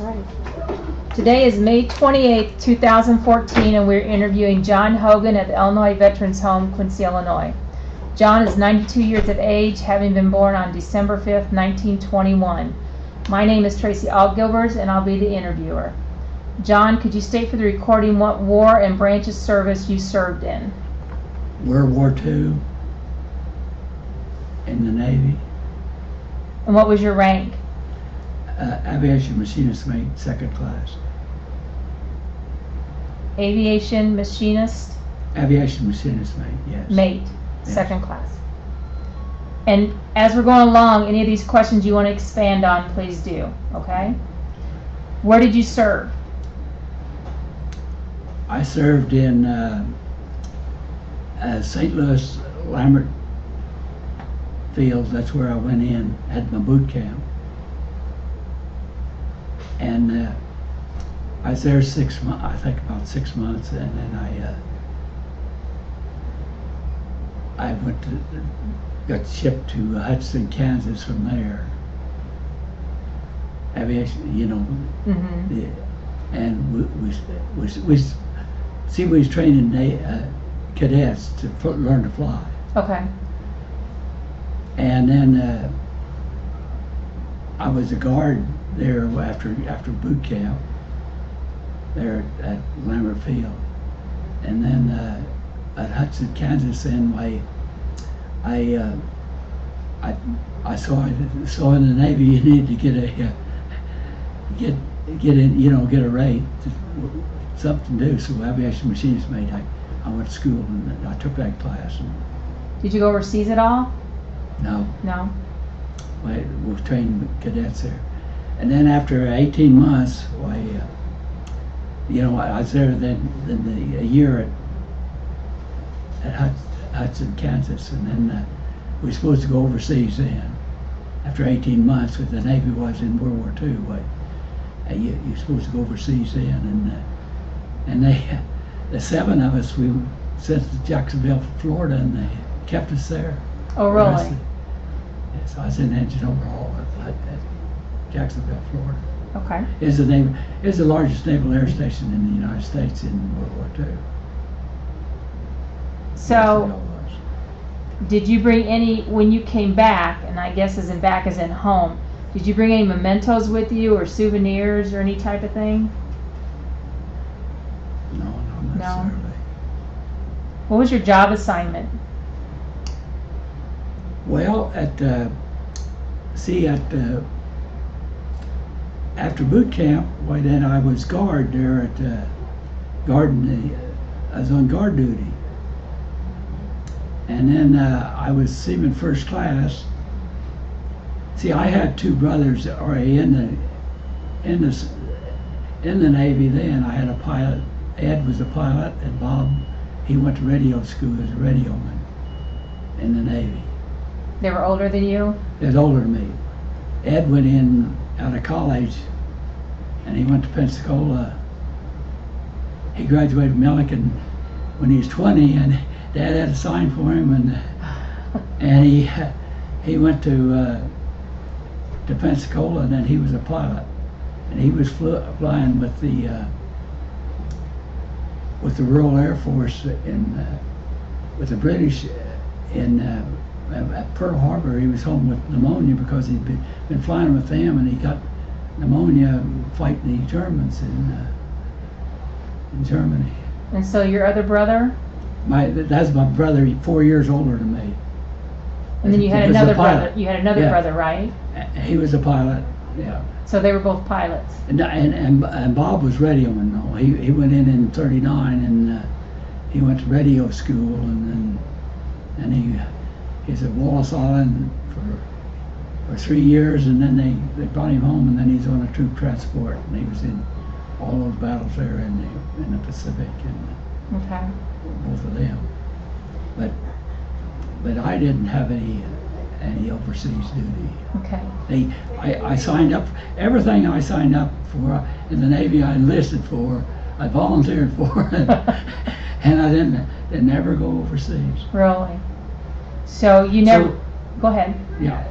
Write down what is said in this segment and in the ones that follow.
right. Today is May 28th, 2014, and we're interviewing John Hogan at the Illinois Veterans Home, Quincy, Illinois. John is 92 years of age, having been born on December 5th, 1921. My name is Tracy Allgilvers, and I'll be the interviewer. John, could you state for the recording what war and branch of service you served in? World War II, in the Navy. And what was your rank? Aviation machinist mate, second class. Aviation machinist? Aviation machinist mate, yes. Mate, yes. Second class. And as we're going along, any of these questions you want to expand on, please do, okay? Where did you serve? I served in St. Louis, Lambert Fields. That's where I went in, had my boot camp. And I was there 6 months, I think about 6 months, and then I went to, got shipped to Hudson, Kansas from there. Aviation, you know, and we was training cadets to learn to fly. Okay. And then I was a guard there after boot camp there at Lambert Field, and then at Hudson, Kansas. Then I saw in the Navy you needed to get in, you know, get a rate, something to do. So aviation machinist mate, I went to school and I took that class. And did you go overseas at all? no. No. We trained cadets there. And then after 18 months, you know, I was there then a year at Hudson, Kansas, and then we were supposed to go overseas then. After 18 months, because the Navy was in World War II, you're supposed to go overseas then, and the 7 of us, we were sent to Jacksonville, Florida, and they kept us there. Oh, really? Yes, I was in engine overhaul at Jacksonville, Florida. Okay. It's the largest naval air station in the United States in World War II. So, did you bring any, when you came back, and I guess as in back as in home, did you bring any mementos with you or souvenirs or any type of thing? No, not necessarily. No. What was your job assignment? Well, after boot camp, then I was guard there at I was on guard duty, and then I was seaman first class. See, I had 2 brothers already in the Navy then. I had a pilot. Ed was a pilot, and Bob, he went to radio school as a radioman in the Navy. They were older than you? He was older than me. Ed went in out of college, and he went to Pensacola. He graduated from Millikan when he was 20, and Dad had a sign for him, and he went to Pensacola, and then he was a pilot, and he was flying with the Royal Air Force with the British at Pearl Harbor. He was home with pneumonia because he'd been flying with them, and he got pneumonia fighting the Germans in Germany. And so your other brother? That's my brother, 4 years older than me. And then you had another brother. You had another brother, right? He was a pilot. Yeah. So they were both pilots. And Bob was radioman though. He went in '39, and he went to radio school, and he's at Wallace Island for 3 years, and then they brought him home, and then he's on a troop transport, and he was in all those battles there in the Pacific, and okay. Both of them. But I didn't have any overseas duty. Okay. I signed up, everything I signed up for in the Navy I enlisted for, I volunteered for, and I didn't ever go overseas. Really? So you never, go ahead. Yeah.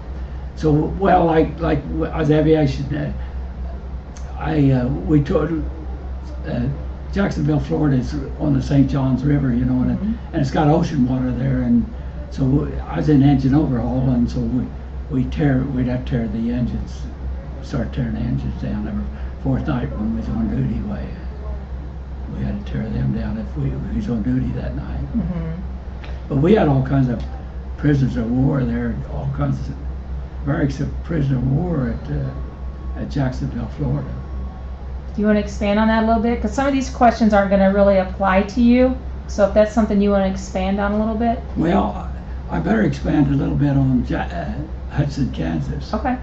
So, well, like I was aviation, we toured Jacksonville, Florida is on the St. Johns River, you know, and it's got ocean water there, and so I was in engine overhaul, and so we'd have to tear the engines, start tearing the engines down every fourth night when we was on duty. We had to tear them down if we was on duty that night. But we had all kinds of prisoners of war there, all kinds of barracks of prisoner of war at Jacksonville, Florida. Do you want to expand on that a little bit? Because some of these questions aren't going to really apply to you. So if that's something you want to expand on a little bit. Well, I better expand a little bit on Hudson, Kansas. Okay.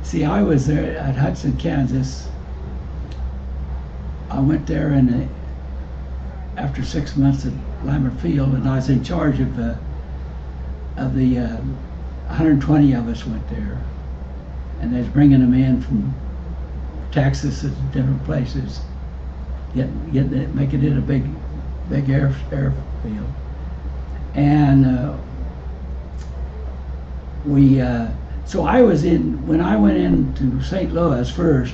See, I was there at Hudson, Kansas. I went there after 6 months at Lambert Field, and I was in charge of the 120 of us went there, and they was bringing them in from Texas at different places, making it a big airfield, and so I was in when I went into St. Louis first.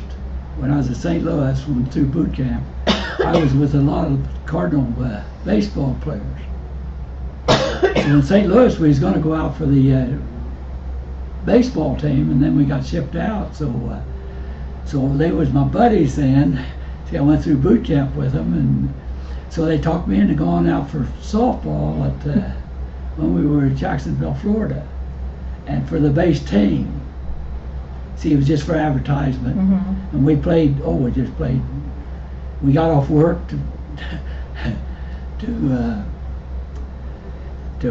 When I was at St. Louis, went through boot camp, I was with a lot of Cardinal baseball players. So in St. Louis, we was going to go out for the baseball team, and then we got shipped out. So they was my buddies then. See, I went through boot camp with them, and so they talked me into going out for softball when we were in Jacksonville, Florida, and for the base team. See, it was just for advertisement, and we played. We just played. We got off work to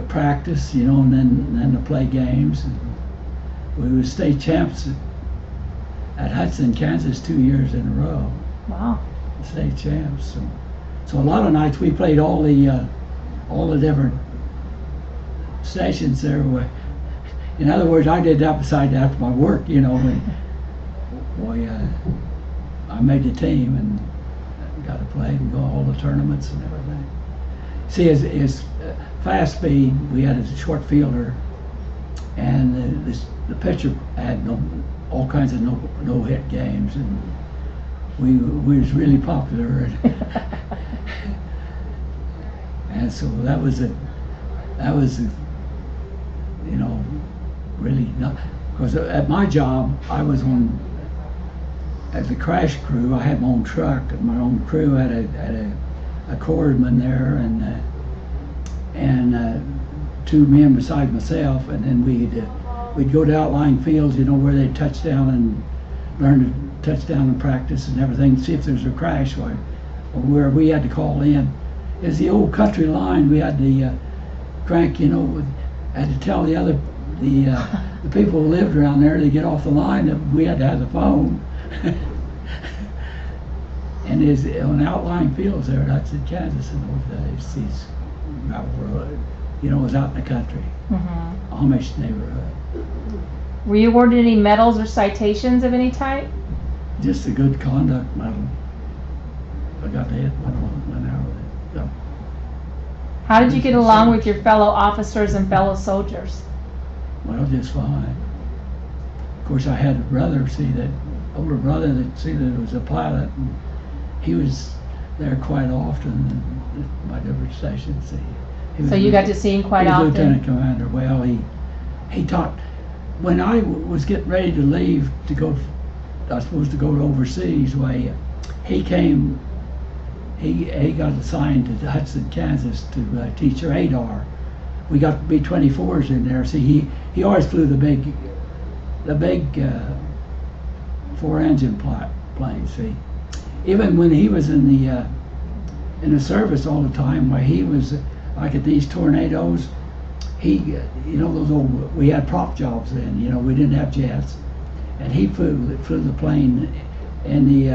practice, you know, and then to play games. And we were state champs at Hudson, Kansas, 2 years in a row. Wow. State champs. So a lot of nights we played all the different stations there. In other words, I did that besides after my work, you know. I made the team and got to play and go all the tournaments and everything. See, as fast speed, we had a short fielder, and the pitcher had all kinds of no hit games, and we was really popular. And so that was you know, really not, because at my job I was on as a crash crew. I had my own truck, and my own crew had a cordsman there, and two men beside myself, and then we'd go to outlying fields, you know, where they'd touch down and learn to touch down and practice and everything, see if there's a crash, or where we had to call in. It's the old country line. We had the crank, you know, had to tell the people who lived around there to get off the line that we had to have the phone. And is on outlying fields there, that's in Kansas in those days. These, you know, it was out in the country, Amish neighborhood. Were you awarded any medals or citations of any type? Just a good conduct medal. I got to hit one hour. So. How did you get along with your fellow officers and fellow soldiers? Well, just fine. Of course, I had a brother, older brother that was a pilot, and he was there quite often at my different stations. So you got to see him quite often? Lieutenant commander. Well, he taught. When I was getting ready to leave to go, I was supposed to go overseas. He came. He got assigned to Hudson, Kansas to teach our radar. We got B-24s in there. See, he always flew the big 4-engine plane. See, even when he was in the service all the time, where he was like at these tornadoes, you know, those old, we had prop jobs then. You know, we didn't have jets, and he flew the plane in the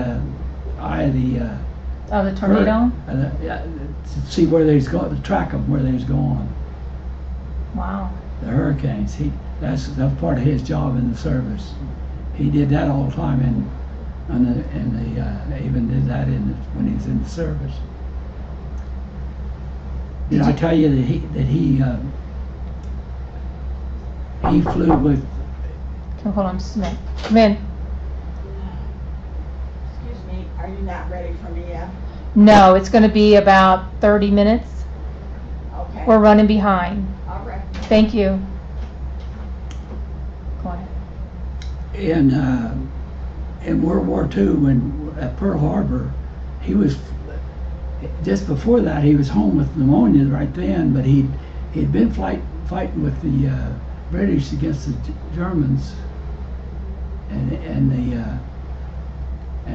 eye of the tornado. To see where they was going, to track them where they was going. Wow. The hurricanes. That's part of his job in the service. He did that all the time, and even did that when he was in the service. Did I tell you that he flew with? Hold on just a minute. Come in. wait for me yet? No, it's going to be about 30 minutes. Okay. We're running behind. All right. Thank you. Go ahead. In World War II, when at Pearl Harbor, he was just before that he was home with pneumonia right then, but he'd been fighting with the British against the Germans, and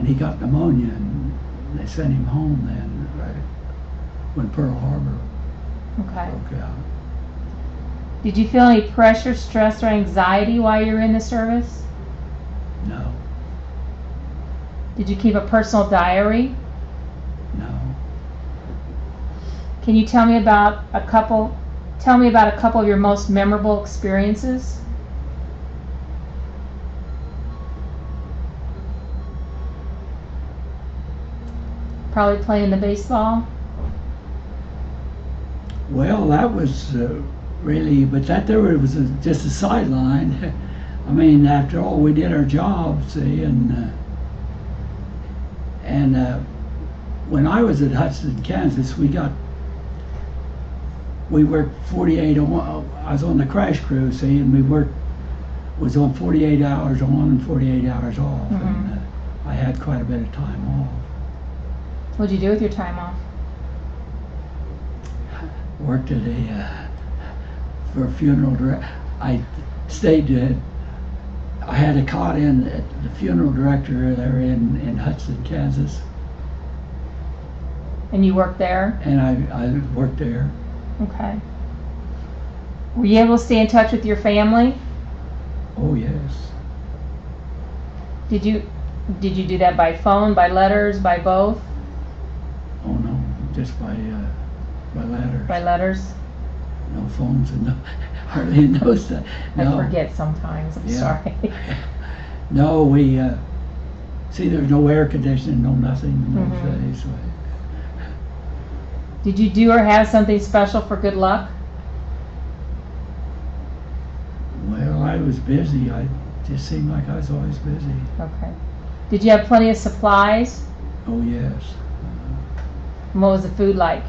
he got pneumonia, and they sent him home then, right when Pearl Harbor Okay. broke out. Did you feel any pressure, stress, or anxiety while you were in the service? No, Did you keep a personal diary? no. Can you tell me about a couple of your most memorable experiences? Probably playing the baseball. Well, that was really, but that there was just a sideline. I mean, after all, we did our job, see, and when I was at Hudson, Kansas, we worked 48. I was on the crash crew, see, and we was on 48 hours on and 48 hours off, and I had quite a bit of time off. What'd you do with your time off? Worked at for a funeral director. I stayed I had a cot in at the funeral director there in Hudson, Kansas. And you worked there? And I worked there. Okay. Were you able to stay in touch with your family? Oh yes. Did you do that by phone, by letters, by both? Oh no, just by letters. By letters? No phones and hardly knows that. No. I forget sometimes. I'm sorry. No, we see. There's no air conditioning, no nothing in those days. So. Did you do or have something special for good luck? Well, I was busy. I just seemed like I was always busy. Okay. Did you have plenty of supplies? Oh yes. And what was the food like?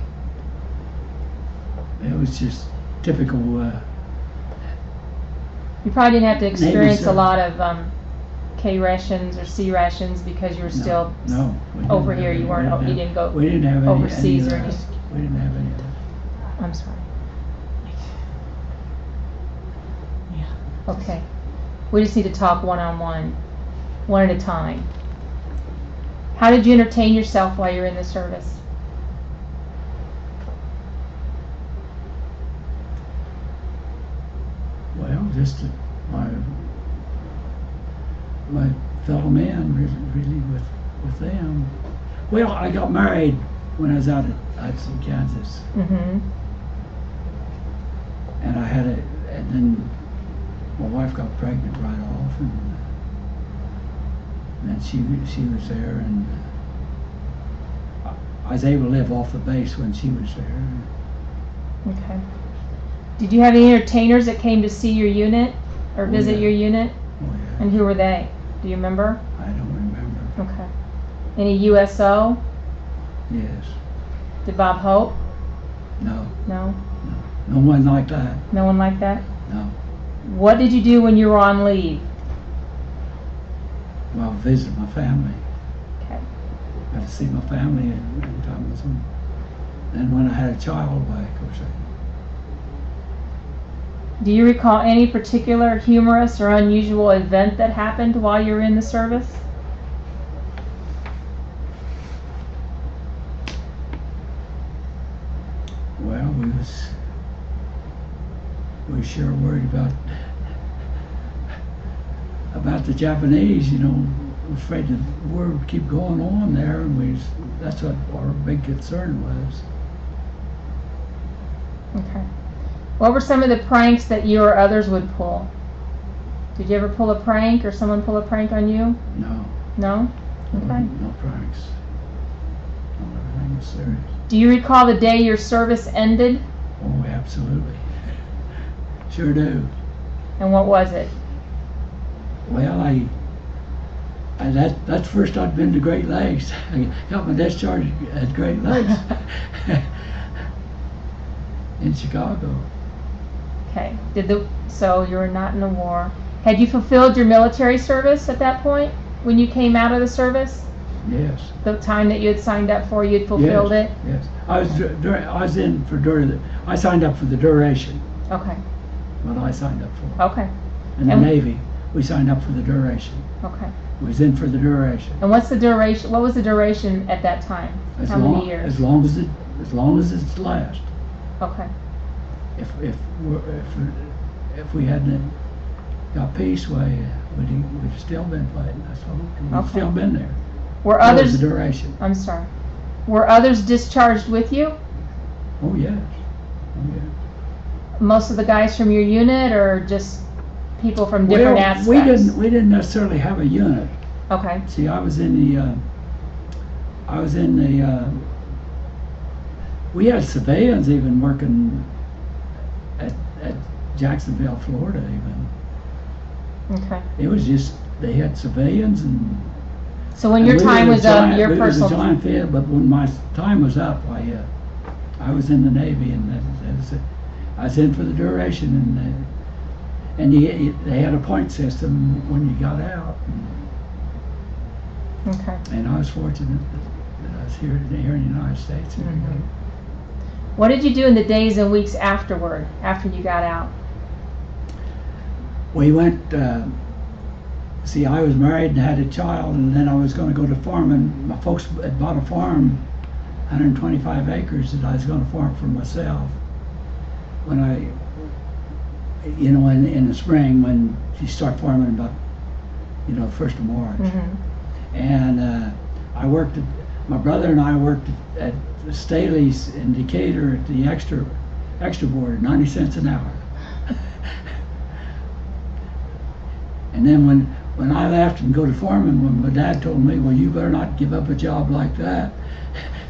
It was just typical. You probably didn't have to experience Navy a lot of K rations or C rations because you were still over here. You weren't. You didn't go we didn't have any, overseas any or anything. We didn't have any of that. I'm sorry. Yeah. Okay. We just need to talk one-on-one, one at a time. How did you entertain yourself while you were in the service? Well, just my fellow men, really with them. Well, I got married when I was out at Hudson, Kansas, Mm-hmm. and and then my wife got pregnant right off, and then she was there, and I was able to live off the base when she was there. Okay. Did you have any entertainers that came to see your unit or visit yeah. your unit? Oh yeah. And who were they? Do you remember? I don't remember. Okay. Any USO? Yes. Did Bob Hope? No. No? No one like that. No one like that? No. What did you do when you were on leave? Well, visit my family. Okay. I had to see my family and time with them. Then when I had a child, of course, Do you recall any particular humorous or unusual event that happened while you were in the service? well, we were sure worried about the Japanese, afraid the war would keep going on there, and that's what our big concern was. Okay. What were some of the pranks that you or others would pull? Did you ever pull a prank or someone pull a prank on you? No. No? Okay. No pranks. No, everything was serious. Do you recall the day your service ended? Oh, absolutely. Sure do. And what was it? Well, And that's first I'd been to Great Lakes. I got my discharge at Great Lakes in Chicago. Okay. So you were not in the war. Had you fulfilled your military service at that point when you came out of the service? Yes. The time that you had signed up for, you had fulfilled it? Yes. I signed up for the duration. Okay. What I signed up for. Okay. In the Navy, we signed up for the duration. Okay. We was in for the duration. And what's the duration? What was the duration at that time? How many years? As long as it's last. Okay. If we hadn't got peace, we'd still been fighting. That's all. We'd still been there. Were others? The duration. I'm sorry. Were others discharged with you? Oh yes. Oh yes. Most of the guys from your unit, or just people from different aspects? We didn't necessarily have a unit. Okay. See, I was in the. We had civilians even working at Jacksonville, Florida, even. Okay. It was just they had civilians and. So when your time was up, your personal. It was a giant field, but when my time was up, I was in the Navy, and I was in for the duration, and they had a point system when you got out. Okay. And I was fortunate that I was here in the United States. Mm-hmm. What did you do in the days and weeks after you got out? We went. See, I was married and had a child, and then I was going to go to farming. My folks had bought a farm, 125 acres, that I was going to farm for myself. When in the spring, when you start farming about, 1st of March. Mm-hmm. And my brother and I worked at Staley's in Decatur at the extra board, 90 cents an hour. And then when I left and go to farming, when my dad told me, well, you better not give up a job like that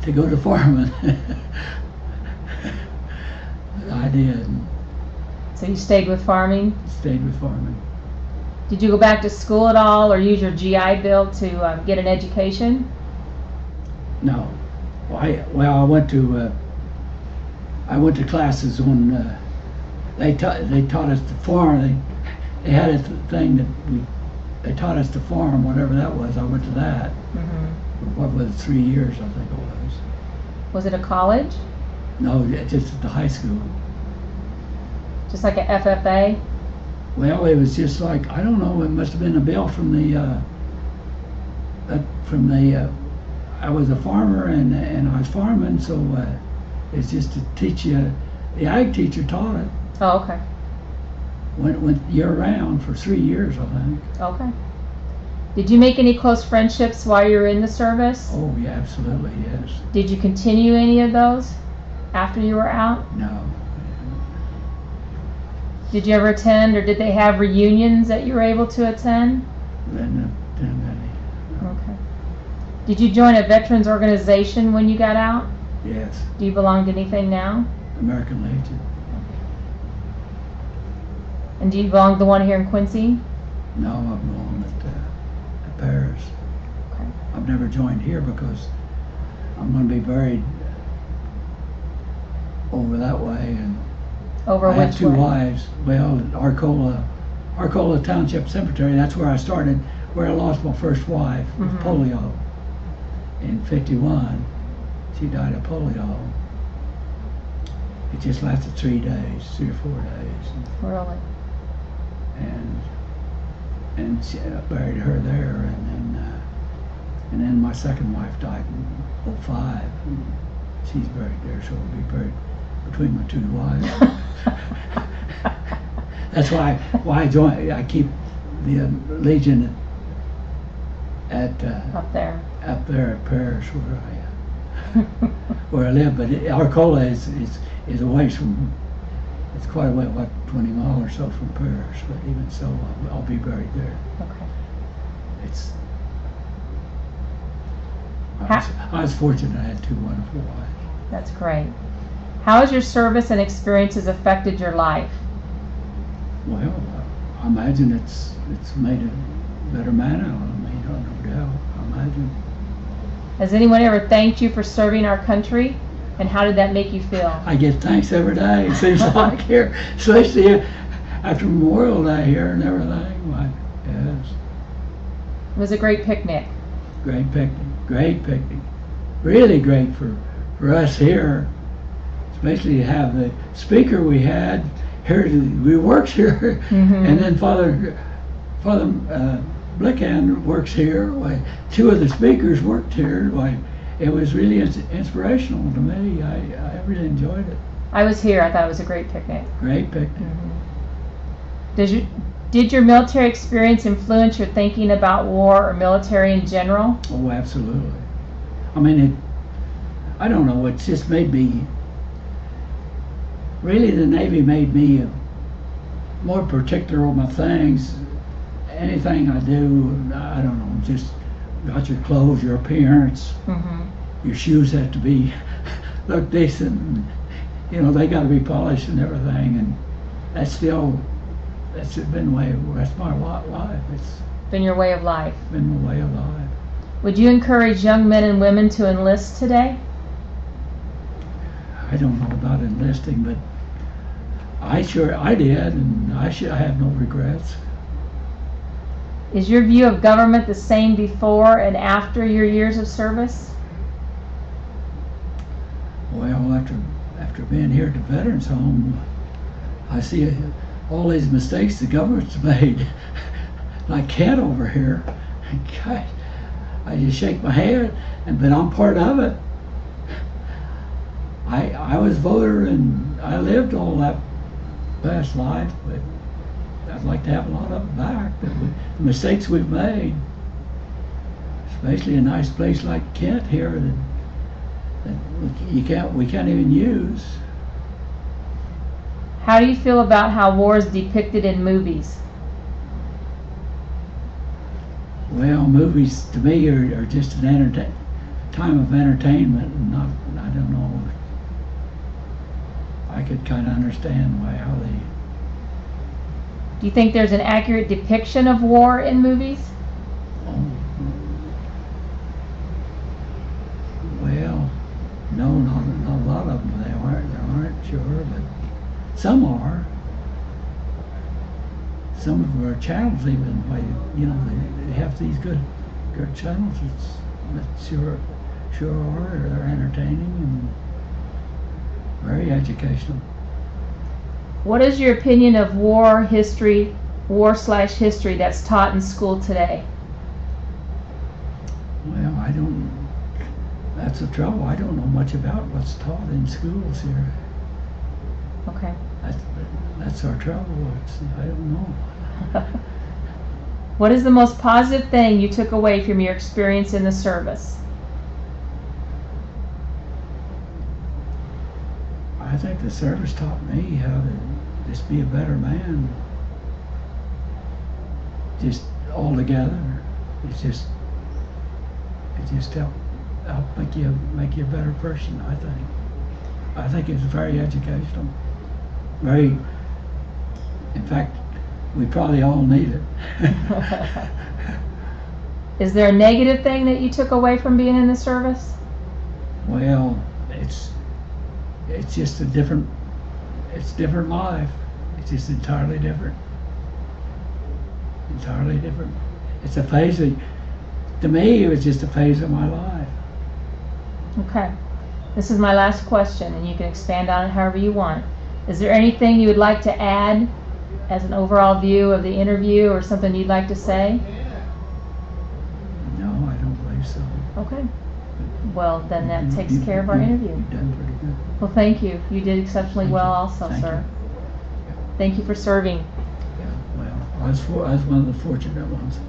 to go to farming. I did. So you stayed with farming? Stayed with farming. Did you go back to school at all, or use your GI Bill to get an education? No. I went to classes when they taught us to farm. They had a thing that they taught us to farm, whatever that was. I went to that. Mm-hmm. What was it, 3 years, I think it was. Was it a college? No, just at the high school. Just like a FFA? Well, it was just like, I don't know, it must have been a bill from the I was a farmer and I was farming, so it's just to teach you. The ag teacher taught it. Oh, okay. Went year round for 3 years, I think. Okay. Did you make any close friendships while you were in the service? Oh, yeah, absolutely, yes. Did you continue any of those after you were out? No. Did you ever attend, or did they have reunions that you were able to attend? Didn't any. No. Okay. Did you join a veterans organization when you got out? Yes. Do you belong to anything now? American Legion. And do you belong to the one here in Quincy? No, I belong at Paris. Okay. I've never joined here because I'm going to be buried over that way, and over I which have two way? wives. Well, at Arcola Township Cemetery. That's where I started. Where I lost my first wife with Mm-hmm. polio in '51. She died of polio. It just lasted 3 days, 3 or 4 days. Really? And I buried her there, and then my second wife died in '05. She's buried there, so we'll be buried between my two wives. That's why I joined. I keep the Legion at Up there at Paris where I live. But Arcola is a ways from. It's quite a way, 20 miles or so from Paris. But even so, I'll be buried there. Okay. I was fortunate. I had two wonderful wives. That's great. How has your service and experiences affected your life? Well, I imagine it's made a better man out of me. I don't know. Yeah, I imagine. Has anyone ever thanked you for serving our country? And how did that make you feel? I get thanks every day. It seems like here, especially after Memorial Day here and everything. Like, yes. It was a great picnic. Great picnic. Great picnic. Really great for us here. Especially to have the speaker we had here. We works here, and then Father Blickhand works here. Why, two of the speakers worked here. Why, it was really inspirational to me. I really enjoyed it. I was here. I thought it was a great picnic. Great picnic. Did your military experience influence your thinking about war or military in general? Oh, absolutely. I mean, I don't know. It just made me. Really, the Navy made me more particular on my things. Anything I do, I don't know, just about your clothes, your appearance, your shoes have to be look decent. And, you know, they got to be polished and everything. And that's been that's my life. It's been your way of life. Been my way of life. Would you encourage young men and women to enlist today? I don't know about enlisting, but I did, and I have no regrets. Is your view of government the same before and after your years of service? Well, after being here at the Veterans Home, I see all these mistakes the government's made. Like Kent over here, God, I just shake my head, but I'm part of it. I was a voter and I lived all that past life, but I'd like to have a lot of it back. The mistakes we've made, especially a nice place like Kent here that we can't even use. How do you feel about how war is depicted in movies? Well, movies to me are just an time of entertainment, and not, I don't know. I could kind of understand how they. Do you think there's an accurate depiction of war in movies? Well, no, not a lot of them. They aren't sure, but some are. Some of our channels even, you know, they have these good channels that sure are. They're entertaining and very educational. What is your opinion of war/history that's taught in school today? Well, that's the trouble. I don't know much about what's taught in schools here. Okay. That's our trouble. I don't know. What is the most positive thing you took away from your experience in the service? I think the service taught me how to just be a better man. Just all together. It just helped make you a better person, I think. I think it's very educational. Very, in fact, we probably all need it. Is there a negative thing that you took away from being in the service? Well, it's just different life. It's just entirely different. Entirely different. It's a phase to me, it was just a phase of my life. Okay. This is my last question, and you can expand on it however you want. Is there anything you would like to add as an overall view of the interview, or something you'd like to say? No, I don't believe so. Okay. Well, then that takes care of our interview. You've done pretty good. Well, thank you. You did exceptionally well also, Thank sir. you. Thank you for serving. Yeah, well, I was one of the fortunate ones.